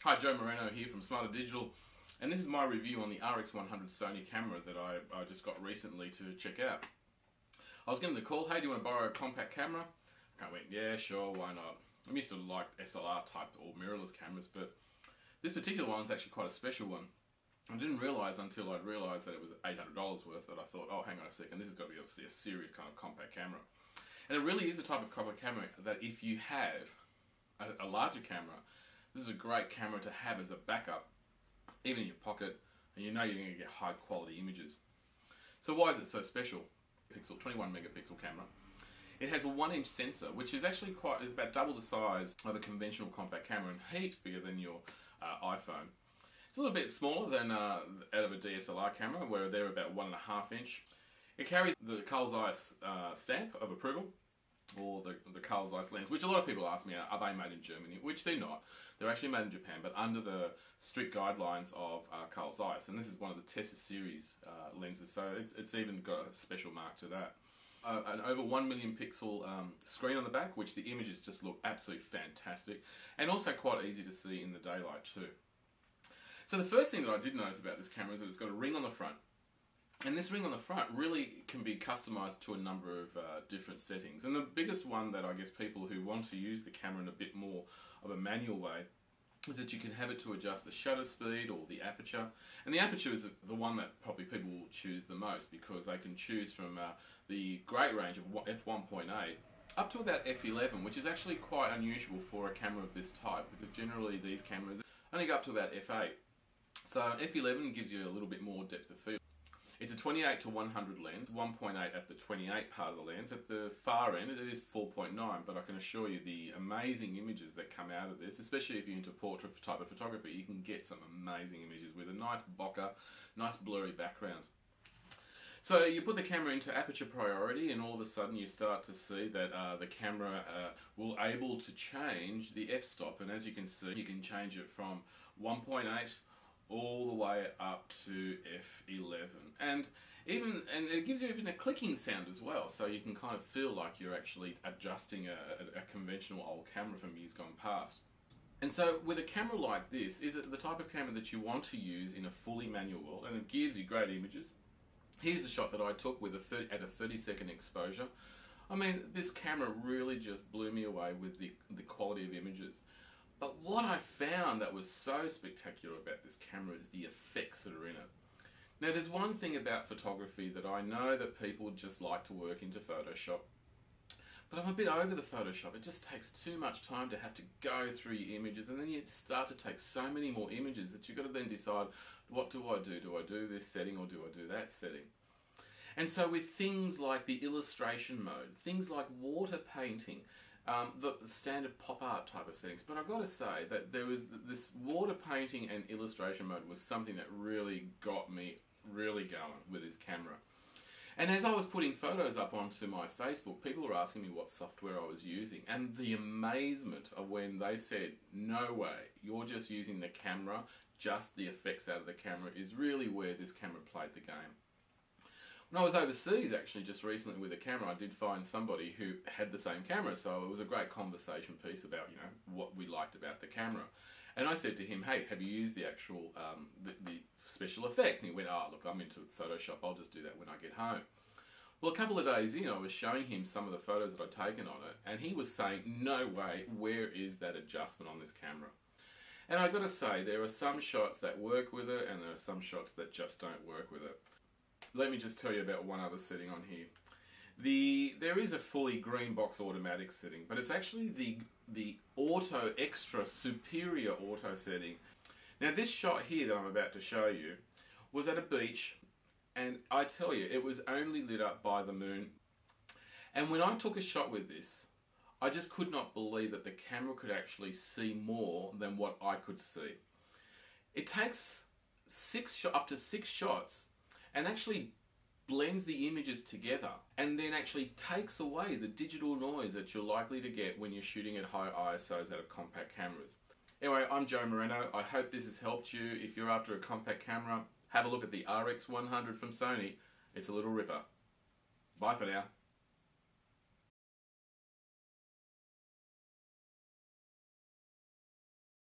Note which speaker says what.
Speaker 1: Hi, Joe Moreno here from Smarter Digital, and this is my review on the RX100 Sony camera that I just got recently to check out. I was given the call, hey, do you want to borrow a compact camera? I went, yeah, sure, why not? I'm used to like SLR type or mirrorless cameras, but this particular one is actually quite a special one. I didn't realise until I'd realised that it was $800 worth that I thought, oh, hang on a second, this has got to be obviously a serious kind of compact camera. And it really is the type of compact camera that if you have a larger camera, this is a great camera to have as a backup, even in your pocket, and you know you're going to get high quality images. So why is it so special? 21 megapixel camera. It has a 1-inch sensor, which is actually is about double the size of a conventional compact camera and heaps bigger than your iPhone. It's a little bit smaller than out of a DSLR camera, where they're about 1.5 inch. It carries the Carl Zeiss stamp of approval, or the Carl Zeiss lens, which a lot of people ask me, are they made in Germany? Which they're not. They're actually made in Japan, but under the strict guidelines of Carl Zeiss, and this is one of the Tessa series lenses, so it's even got a special mark to that. An over 1 million pixel screen on the back, which the images just look absolutely fantastic, and also quite easy to see in the daylight too. So the first thing that I did notice about this camera is that it's got a ring on the front. And this ring on the front really can be customised to a number of different settings. And the biggest one that I guess people who want to use the camera in a bit more of a manual way is that you can have it to adjust the shutter speed or the aperture. And the aperture is the one that probably people will choose the most, because they can choose from the great range of f1.8 up to about f11, which is actually quite unusual for a camera of this type, because generally these cameras only go up to about f8. So f11 gives you a little bit more depth of field. It's a 28 to 100 lens, 1.8 at the 28 part of the lens. At the far end it is 4.9, but I can assure you the amazing images that come out of this, especially if you're into portrait type of photography, you can get some amazing images with a nice bokeh, nice blurry background. So you put the camera into aperture priority, and all of a sudden you start to see that the camera will able to change the f-stop, and as you can see, you can change it from 1.8 all the way up to f11, and it gives you even a clicking sound as well, so you can kind of feel like you're actually adjusting a conventional old camera from years gone past. And so with a camera like this, is it the type of camera that you want to use in a fully manual world, and it gives you great images. Here's a shot that I took with at a 30-second exposure. I mean, this camera really just blew me away with the quality of images. But what I found that was so spectacular about this camera is the effects that are in it. Now, there's one thing about photography that I know that people just like to work into Photoshop, but I'm a bit over the Photoshop. It just takes too much time to have to go through your images, and then you start to take so many more images that you've got to then decide, what do I do? Do I do this setting or do I do that setting? And so with things like the illustration mode, things like water painting, the standard pop art type of settings, but I've got to say that there was this water painting and illustration mode was something that really got me really going with this camera. And as I was putting photos up onto my Facebook, people were asking me what software I was using, and the amazement of when they said, no way, you're just using the camera, just the effects out of the camera, is really where this camera played the game. When I was overseas actually just recently with a camera, I did find somebody who had the same camera, so it was a great conversation piece about, you know, what we liked about the camera. And I said to him, hey, have you used the actual the special effects? And he went, oh, look, I'm into Photoshop, I'll just do that when I get home. Well, a couple of days in, I was showing him some of the photos that I'd taken on it, and he was saying, no way, where is that adjustment on this camera? And I've got to say, there are some shots that work with it, and there are some shots that just don't work with it. Let me just tell you about one other setting on here. There is a fully green box automatic setting, but it's actually the auto extra superior auto setting. Now this shot here that I'm about to show you was at a beach, and I tell you, it was only lit up by the moon. And when I took a shot with this, I just could not believe that the camera could actually see more than what I could see. It takes up to 6 shots and actually blends the images together, and then actually takes away the digital noise that you're likely to get when you're shooting at high ISOs out of compact cameras. Anyway, I'm Joe Moreno. I hope this has helped you. If you're after a compact camera, have a look at the RX100 from Sony. It's a little ripper. Bye for now.